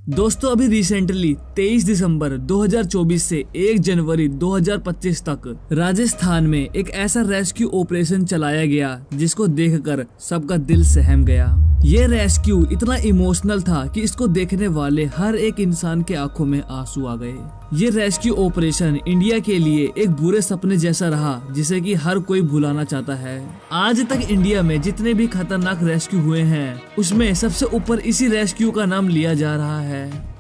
दोस्तों अभी रिसेंटली 23 दिसंबर 2024 से 1 जनवरी 2025 तक राजस्थान में एक ऐसा रेस्क्यू ऑपरेशन चलाया गया जिसको देखकर सबका दिल सहम गया। ये रेस्क्यू इतना इमोशनल था कि इसको देखने वाले हर एक इंसान के आंखों में आंसू आ गए। ये रेस्क्यू ऑपरेशन इंडिया के लिए एक बुरे सपने जैसा रहा जिसे कि हर कोई भुलाना चाहता है। आज तक इंडिया में जितने भी खतरनाक रेस्क्यू हुए हैं उसमें सबसे ऊपर इसी रेस्क्यू का नाम लिया जा रहा है।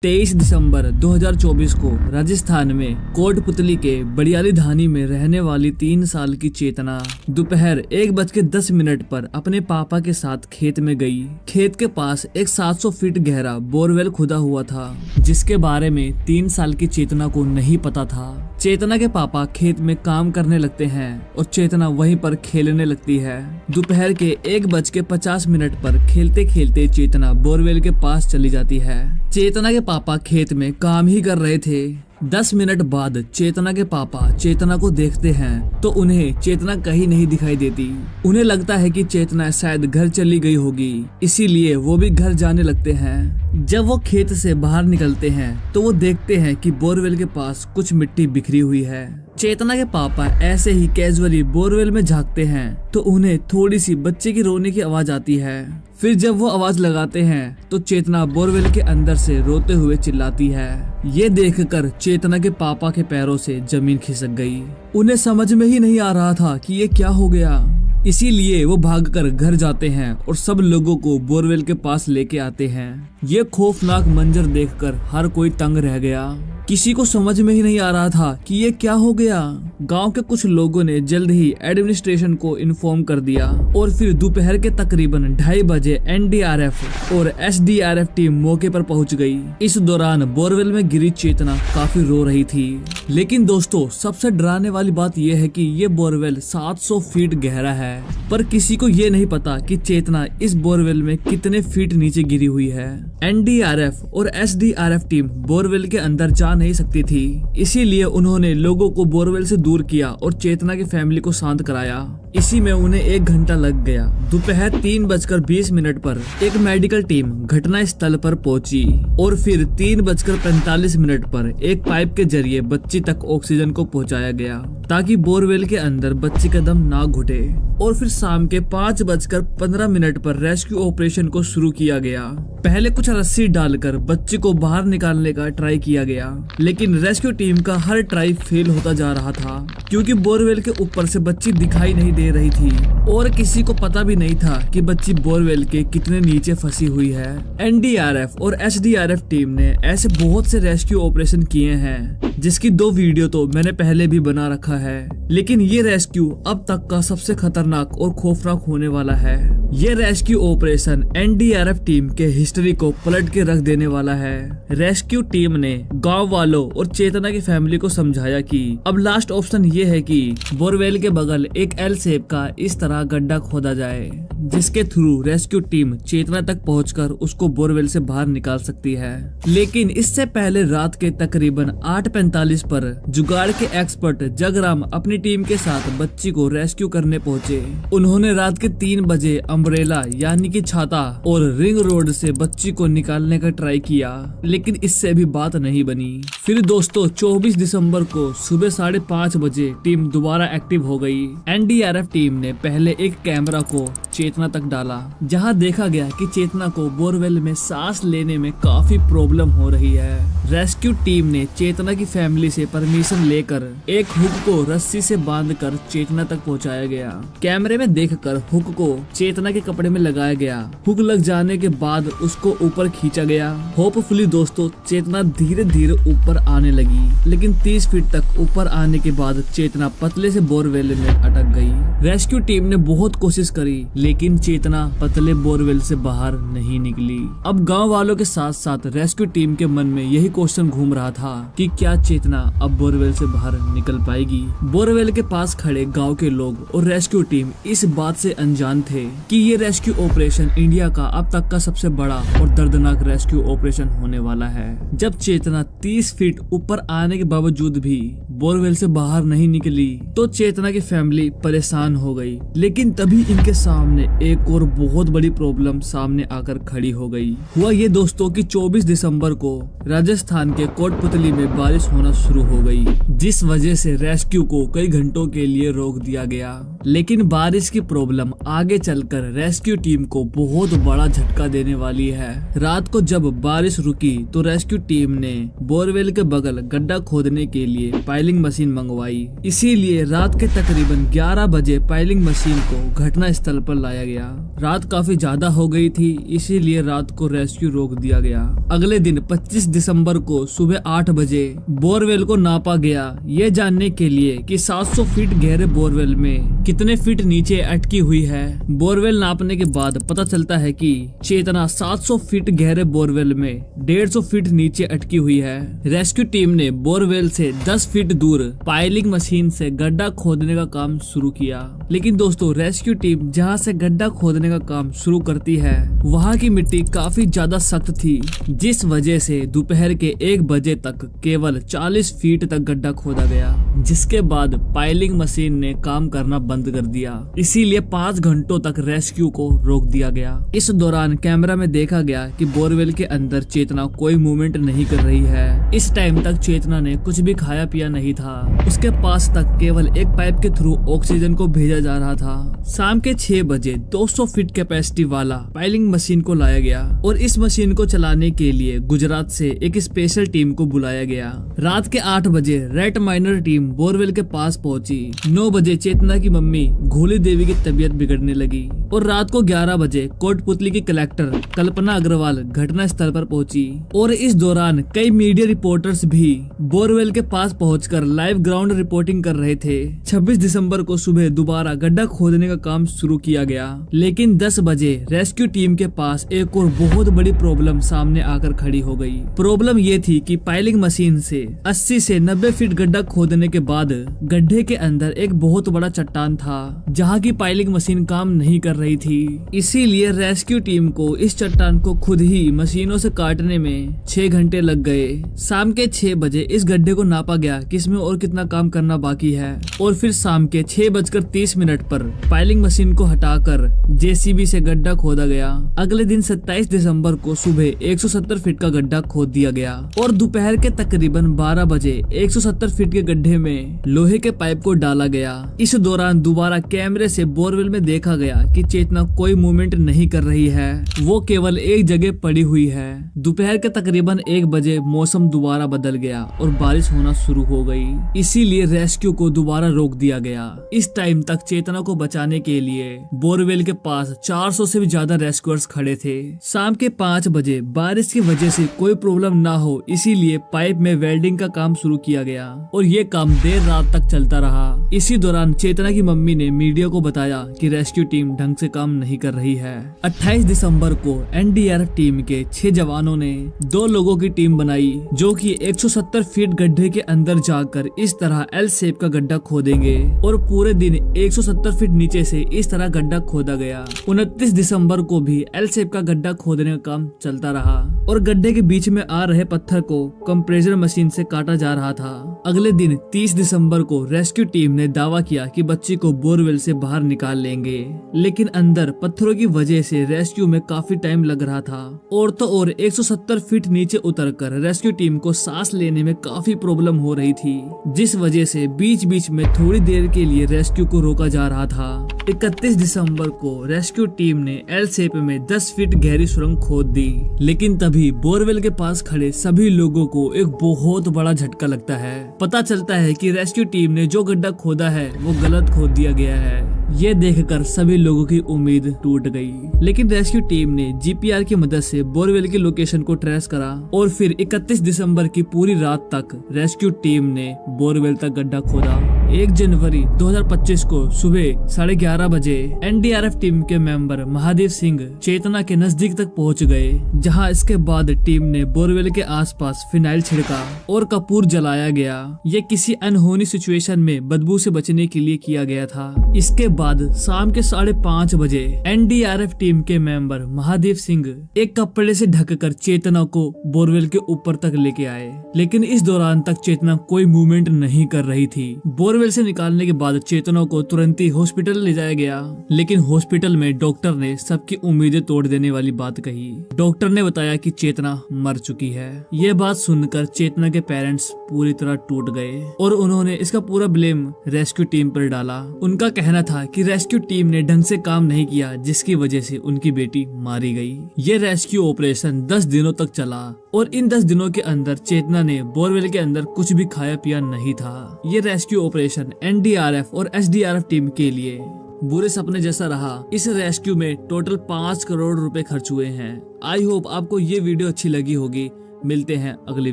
23 दिसंबर 2024 को राजस्थान में कोटपुतली के बड़ियाली धानी में रहने वाली 3 साल की चेतना दोपहर 1:10 पर अपने पापा के साथ खेत में गई। खेत के पास एक 700 फीट गहरा बोरवेल खुदा हुआ था जिसके बारे में 3 साल की चेतना को नहीं पता था। चेतना के पापा खेत में काम करने लगते हैं और चेतना वहीं पर खेलने लगती है। दोपहर के 1:50 पर खेलते खेलते चेतना बोरवेल के पास चली जाती है। चेतना के पापा खेत में काम ही कर रहे थे। 10 मिनट बाद चेतना के पापा चेतना को देखते हैं तो उन्हें चेतना कहीं नहीं दिखाई देती। उन्हें लगता है कि चेतना शायद घर चली गई होगी, इसीलिए वो भी घर जाने लगते हैं। जब वो खेत से बाहर निकलते हैं तो वो देखते हैं कि बोरवेल के पास कुछ मिट्टी बिखरी हुई है। चेतना के पापा ऐसे ही कैजुअली बोरवेल में झांकते हैं तो उन्हें थोड़ी सी बच्चे की रोने की आवाज आती है। फिर जब वो आवाज लगाते हैं तो चेतना बोरवेल के अंदर से रोते हुए चिल्लाती है। ये देखकर चेतना के पापा के पैरों से जमीन खिसक गई। उन्हें समझ में ही नहीं आ रहा था कि ये क्या हो गया, इसीलिए वो भागकर घर जाते हैं और सब लोगों को बोरवेल के पास लेके आते हैं। ये खौफनाक मंजर देखकर हर कोई तंग रह गया। किसी को समझ में ही नहीं आ रहा था कि ये क्या हो गया। गांव के कुछ लोगों ने जल्द ही एडमिनिस्ट्रेशन को इन्फॉर्म कर दिया और फिर दोपहर के तकरीबन 2:30 बजे एनडीआरएफ और एसडीआरएफ टीम मौके पर पहुंच गई। इस दौरान बोरवेल में गिरी चेतना काफी रो रही थी। लेकिन दोस्तों सबसे डराने वाली बात यह है कि ये बोरवेल 700 फीट गहरा है, पर किसी को ये नहीं पता कि चेतना इस बोरवेल में कितने फीट नीचे गिरी हुई है। एनडीआरएफ और एसडीआरएफ टीम बोरवेल के अंदर जा नहीं सकती थी, इसीलिए उन्होंने लोगों को बोरवेल से दूर किया और चेतना की फैमिली को शांत कराया। इसी में उन्हें 1 घंटा लग गया। दोपहर 3:20 पर एक मेडिकल टीम घटना स्थल पर पहुंची और फिर 3:45 पर एक पाइप के जरिए बच्ची तक ऑक्सीजन को पहुंचाया गया ताकि बोरवेल के अंदर बच्ची का दम ना घुटे। और फिर शाम के 5:15 पर रेस्क्यू ऑपरेशन को शुरू किया गया। पहले कुछ रस्सी डालकर बच्ची को बाहर निकालने का ट्राई किया गया, लेकिन रेस्क्यू टीम का हर ट्राई फेल होता जा रहा था क्योंकि बोरवेल के ऊपर से बच्ची दिखाई नहीं दे रही थी और किसी को पता भी नहीं था कि बच्ची बोरवेल के कितने नीचे फंसी हुई है। एनडीआरएफ और एसडीआरएफ टीम ने ऐसे बहुत से रेस्क्यू ऑपरेशन किए हैं जिसकी 2 वीडियो तो मैंने पहले भी बना रखा है, लेकिन ये रेस्क्यू अब तक का सबसे खतरनाक और खौफनाक होने वाला है। ये रेस्क्यू ऑपरेशन एनडीआरएफ टीम के हिस्ट्री को पलट के रख देने वाला है। रेस्क्यू टीम ने गांव वालों और चेतना की फैमिली को समझाया कि अब लास्ट ऑप्शन ये है कि बोरवेल के बगल एक एल शेप का इस तरह गड्ढा खोदा जाए जिसके थ्रू रेस्क्यू टीम चेतना तक पहुंचकर उसको बोरवेल से बाहर निकाल सकती है। लेकिन इससे पहले रात के तकरीबन 8:45 पर जुगाड़ के एक्सपर्ट जगराम अपनी टीम के साथ बच्ची को रेस्क्यू करने पहुंचे। उन्होंने रात के 3 बजे अम्ब्रेला यानी कि छाता और रिंग रोड से बच्ची को निकालने का ट्राई किया, लेकिन इससे भी बात नहीं बनी। फिर दोस्तों 24 दिसंबर को सुबह 5:30 बजे टीम दोबारा एक्टिव हो गई। एनडीआरएफ टीम ने पहले एक कैमरा को चेतना तक डाला जहां देखा गया कि चेतना को बोरवेल में सांस लेने में काफी प्रॉब्लम हो रही है। रेस्क्यू टीम ने चेतना की फैमिली से परमिशन लेकर एक हुक को रस्सी से बांधकर चेतना तक पहुंचाया गया। कैमरे में देखकर हुक को चेतना के कपड़े में लगाया गया। हुक लग जाने के बाद उसको ऊपर खींचा गया। होपफुली दोस्तों चेतना धीरे धीरे ऊपर आने लगी, लेकिन 30 फीट तक ऊपर आने के बाद चेतना पतले से बोरवेल में अटक गई। रेस्क्यू टीम ने बहुत कोशिश करी लेकिन चेतना पतले बोरवेल से बाहर नहीं निकली। अब गांव वालों के साथ साथ रेस्क्यू टीम के मन में यही क्वेश्चन घूम रहा था कि क्या चेतना अब बोरवेल से बाहर निकल पाएगी। बोरवेल के पास खड़े गांव के लोग और रेस्क्यू टीम इस बात से अनजान थे कि ये रेस्क्यू ऑपरेशन इंडिया का अब तक का सबसे बड़ा और दर्दनाक रेस्क्यू ऑपरेशन होने वाला है। जब चेतना 30 फीट ऊपर आने के बावजूद भी बोरवेल से बाहर नहीं निकली तो चेतना की फैमिली परेशान परेशान हो गई। लेकिन तभी इनके सामने एक और बहुत बड़ी प्रॉब्लम सामने आकर खड़ी हो गई। हुआ ये दोस्तों कि 24 दिसंबर को राजस्थान के कोटपुतली में बारिश होना शुरू हो गई, जिस वजह से रेस्क्यू को कई घंटों के लिए रोक दिया गया। लेकिन बारिश की प्रॉब्लम आगे चलकर रेस्क्यू टीम को बहुत बड़ा झटका देने वाली है। रात को जब बारिश रुकी तो रेस्क्यू टीम ने बोरवेल के बगल गड्ढा खोदने के लिए पाइलिंग मशीन मंगवाई। इसीलिए रात के तकरीबन 11 बजे पाइलिंग मशीन को घटना स्थल पर लाया गया। रात काफी ज्यादा हो गई थी, इसीलिए रात को रेस्क्यू रोक दिया गया। अगले दिन 25 दिसंबर को सुबह 8 बजे बोरवेल को नापा गया, ये जानने के लिए कि 700 फीट गहरे बोरवेल में कितने फीट नीचे अटकी हुई है। बोरवेल नापने के बाद पता चलता है कि चेतना 700 फीट गहरे बोरवेल में 150 फीट नीचे अटकी हुई है। रेस्क्यू टीम ने बोरवेल से 10 फीट दूर पाइलिंग मशीन से गड्ढा खोदने का काम शुरू किया। लेकिन दोस्तों, रेस्क्यू टीम जहां से गड्ढा खोदने का काम शुरू करती है, वहां की मिट्टी काफी ज्यादा सख्त थी, जिस वजह से दोपहर के 1 बजे तक केवल 40 फीट तक गड्ढा खोदा गया, जिसके बाद पाइलिंग मशीन ने काम करना बंद कर दिया। इसीलिए 5 घंटों तक रेस्क्यू को रोक दिया गया। इस दौरान कैमरा में देखा गया कि बोरवेल के अंदर चेतना कोई मूवमेंट नहीं कर रही है। इस टाइम तक चेतना ने कुछ भी खाया पिया नहीं था। उसके पास तक केवल एक पाइप के थ्रू ऑक्सीजन को भेजा जा रहा था। शाम के 6 बजे 200 फीट कैपेसिटी वाला पाइलिंग मशीन को लाया गया और इस मशीन को चलाने के लिए गुजरात से एक स्पेशल टीम को बुलाया गया। रात के 8 बजे रेड माइनर टीम बोरवेल के पास पहुंची। 9 बजे चेतना की मम्मी घोली देवी की तबीयत बिगड़ने लगी और रात को 11 बजे कोटपुतली की कलेक्टर कल्पना अग्रवाल घटना स्थल पर पहुंची। और इस दौरान कई मीडिया रिपोर्टर्स भी बोरवेल के पास पहुंचकर लाइव ग्राउंड रिपोर्टिंग कर रहे थे। 26 दिसंबर को सुबह दोबारा गड्ढा खोदने का काम शुरू किया गया। लेकिन 10 बजे रेस्क्यू टीम के पास एक और बहुत बड़ी प्रॉब्लम सामने आकर खड़ी हो गई। प्रॉब्लम ये थी कि पाइलिंग मशीन से 80 से 90 फीट गड्ढा खोदने के बाद गड्ढे के अंदर एक बहुत बड़ा चट्टान था, जहां की पाइलिंग मशीन काम नहीं कर रही थी। इसीलिए रेस्क्यू टीम को इस चट्टान को खुद ही मशीनों से काटने में 6 घंटे लग गए। शाम के 6 बजे इस गड्ढे को नापा गया कि इसमें और कितना काम करना बाकी है, और फिर शाम के 6:30 पर पाइलिंग मशीन को हटाकर जेसीबी से गड्ढा खोदा गया। अगले दिन 27 दिसंबर को सुबह 170 फीट का गड्ढा खोद दिया गया और दोपहर के तकरीबन 12 बजे 170 फीट के गड्ढे में लोहे के पाइप को डाला गया। इस दौरान दोबारा कैमरे से बोरवेल में देखा गया कि चेतना कोई मूवमेंट नहीं कर रही है, वो केवल एक जगह पड़ी हुई है। दोपहर के तकरीबन 1 बजे मौसम दोबारा बदल गया और बारिश होना शुरू हो गई। इसीलिए रेस्क्यू को दोबारा रोक दिया गया। इस टाइम तक चेतना को बचाने के लिए बोरवेल के पास 400 से भी ज्यादा रेस्क्यूअर्स खड़े थे। शाम के 5 बजे बारिश की वजह से कोई प्रॉब्लम ना हो, इसीलिए पाइप में वेल्डिंग का काम शुरू किया गया और ये काम देर रात तक चलता रहा। इसी दौरान चेतना की मम्मी ने मीडिया को बताया कि रेस्क्यू टीम ढंग से काम नहीं कर रही है। 28 दिसंबर को एनडीआरएफ टीम के 6 जवानों ने 2 लोगों की टीम बनाई, जो कि 170 फीट गड्ढे के अंदर जाकर इस तरह एल शेप का गड्ढा खोदेंगे और पूरे दिन 170 फीट नीचे से इस तरह गड्ढा खोदा गया। 29 दिसंबर को भी एल शेप का गड्ढा खोदने का काम चलता रहा और गड्ढे के बीच में आ रहे पत्थर को कंप्रेसर मशीन से काटा जा रहा था। अगले दिन 30 दिसंबर को रेस्क्यू टीम ने दावा किया कि बच्ची को बोरवेल से बाहर निकाल लेंगे, लेकिन अंदर पत्थरों की वजह से रेस्क्यू में काफी टाइम लग रहा था। और तो और 170 फीट नीचे उतरकर रेस्क्यू टीम को सांस लेने में काफी प्रॉब्लम हो रही थी, जिस वजह से बीच बीच में थोड़ी देर के लिए रेस्क्यू को रोका जा रहा था। 31 दिसंबर को रेस्क्यू टीम ने एल शेप में 10 फीट गहरी सुरंग खोद दी, लेकिन तभी बोरवेल के पास खड़े सभी लोगों को एक बहुत बड़ा झटका लगता है। पता चलता है कि रेस्क्यू टीम ने जो गड्ढा खोदा है वो गलत खोद दिया गया है। ये देखकर सभी लोगों की उम्मीद टूट गई, लेकिन रेस्क्यू टीम ने जीपीआर की मदद से बोरवेल की लोकेशन को ट्रेस करा और फिर 31 दिसंबर की पूरी रात तक रेस्क्यू टीम ने बोरवेल तक गड्ढा खोदा। 1 जनवरी 2025 को सुबह 11:30 बजे एनडीआरएफ टीम के मेंबर महादेव सिंह चेतना के नजदीक तक पहुंच गए, जहां इसके बाद टीम ने बोरवेल के आसपास फिनाइल छिड़का और कपूर जलाया गया। ये किसी अनहोनी सिचुएशन में बदबू से बचने के लिए किया गया था। इसके बाद शाम के 5:30 बजे एनडीआरएफ टीम के मेंबर महादेव सिंह एक कपड़े से ढककर चेतना को बोरवेल के ऊपर तक लेके आए, लेकिन इस दौरान तक चेतना कोई मूवमेंट नहीं कर रही थी। बोरवेल बोरवेल से निकालने के बाद चेतना को तुरंत ही हॉस्पिटल ले जाया गया, लेकिन हॉस्पिटल में डॉक्टर ने सबकी उम्मीदें तोड़ देने वाली बात कही। डॉक्टर ने बताया कि चेतना मर चुकी है। ये बात सुनकर चेतना के पेरेंट्स पूरी तरह टूट गए और उन्होंने इसका पूरा ब्लेम रेस्क्यू टीम पर डाला। उनका कहना था कि रेस्क्यू टीम ने ढंग से काम नहीं किया, जिसकी वजह से उनकी बेटी मारी गई। ये रेस्क्यू ऑपरेशन 10 दिनों तक चला और इन 10 दिनों के अंदर चेतना ने बोरवेल के अंदर कुछ भी खाया पिया नहीं था। ये रेस्क्यू ऑपरेशन एनडीआरएफ और एसडीआरएफ टीम के लिए बुरे सपने जैसा रहा। इस रेस्क्यू में टोटल 5 करोड़ रुपए खर्च हुए हैं। आई होप आपको ये वीडियो अच्छी लगी होगी। मिलते हैं अगली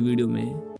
वीडियो में।